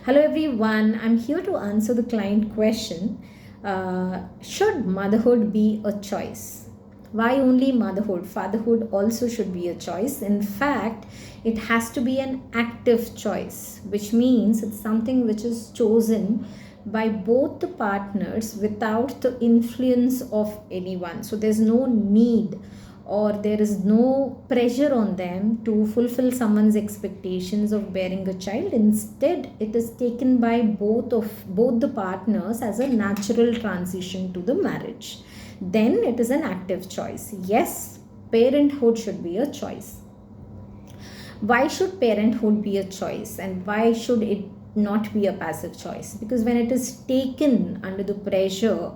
Hello everyone, I'm here to answer the client question. Should motherhood be a choice? Why only motherhood? Fatherhood also should be a choice. In fact, it has to be an active choice, which means it's something which is chosen by both the partners without the influence of anyone. So there's no need or there is no pressure on them to fulfill someone's expectations of bearing a child. Instead, it is taken by both the partners as a natural transition to the marriage. Then it is an active choice. Yes, parenthood should be a choice. Why should parenthood be a choice, and why should it not be a passive choice? Because when it is taken under the pressure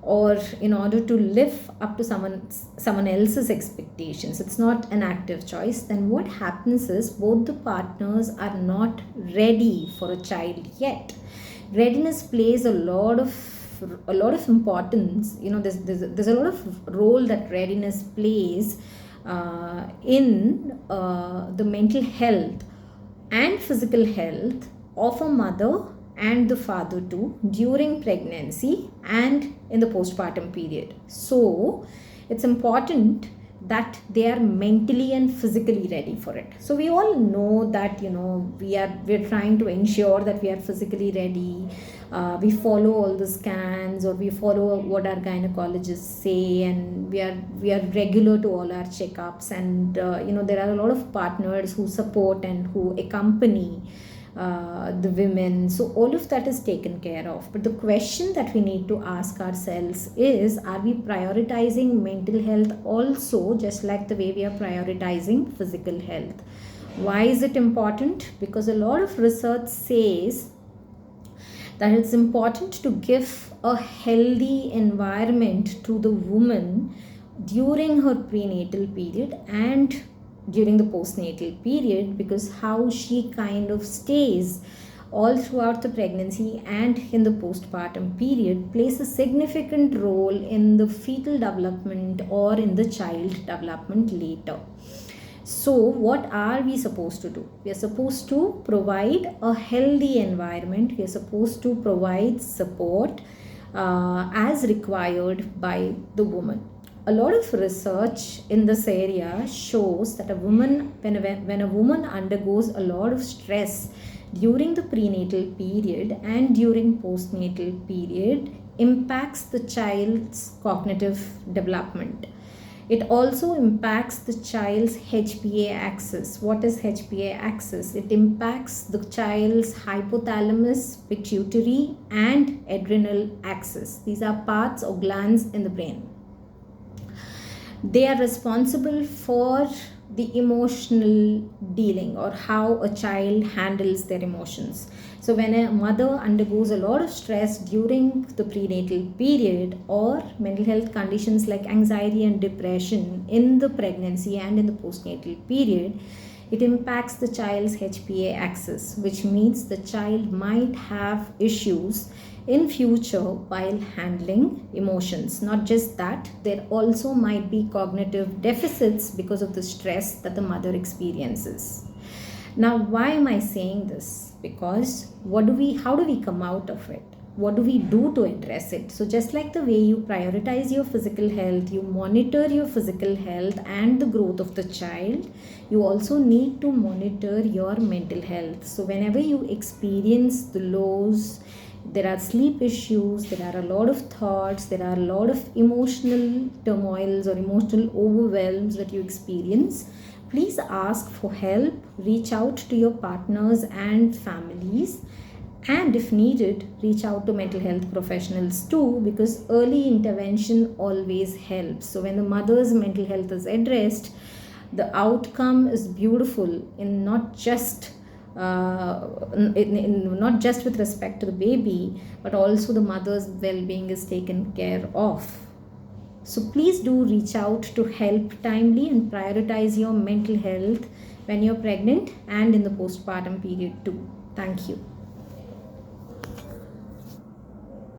or in order to live up to someone else's expectations, it's not an active choice. Then what happens is both the partners are not ready for a child yet. Readiness plays a lot of importance. There's a lot of role that readiness plays in the mental health and physical health of a mother and the father too during pregnancy and in the postpartum period. So it's important that they are mentally and physically ready for it. So we all know that we're trying to ensure that we are physically ready. We follow all the scans, or we follow what our gynecologists say, and we are regular to all our checkups. And there are a lot of partners who support and who accompany the women. So all of that is taken care of. But the question that we need to ask ourselves is, are we prioritizing mental health also, just like the way we are prioritizing physical health? Why is it important? Because a lot of research says that it's important to give a healthy environment to the woman during her prenatal period and during the postnatal period, because how she kind of stays all throughout the pregnancy and in the postpartum period plays a significant role in the fetal development or in the child development later. So what are we supposed to do? We are supposed to provide a healthy environment. We are supposed to provide support as required by the woman. A lot of research in this area shows that when a woman undergoes a lot of stress during the prenatal period and during postnatal period, impacts the child's cognitive development. It also impacts the child's HPA axis. What is HPA axis? It impacts the child's hypothalamus, pituitary, and adrenal axis. These are parts or glands in the brain. They are responsible for the emotional dealing, or how a child handles their emotions. So when a mother undergoes a lot of stress during the prenatal period, or mental health conditions like anxiety and depression in the pregnancy and in the postnatal period, it impacts the child's HPA axis, which means the child might have issues in future while handling emotions. Not just that, there also might be cognitive deficits because of the stress that the mother experiences. Now, why am I saying this? Because how do we come out of it? What do we do to address it? So just like the way you prioritize your physical health, you monitor your physical health and the growth of the child, you also need to monitor your mental health. So whenever you experience the lows, there are sleep issues, there are a lot of thoughts, there are a lot of emotional turmoils or emotional overwhelms that you experience, please ask for help, reach out to your partners and families, and if needed, reach out to mental health professionals too, because early intervention always helps. So when the mother's mental health is addressed, the outcome is beautiful in not just not just with respect to the baby, but also the mother's well-being is taken care of. So please do reach out to help timely and prioritize your mental health when you're pregnant and in the postpartum period too. Thank you.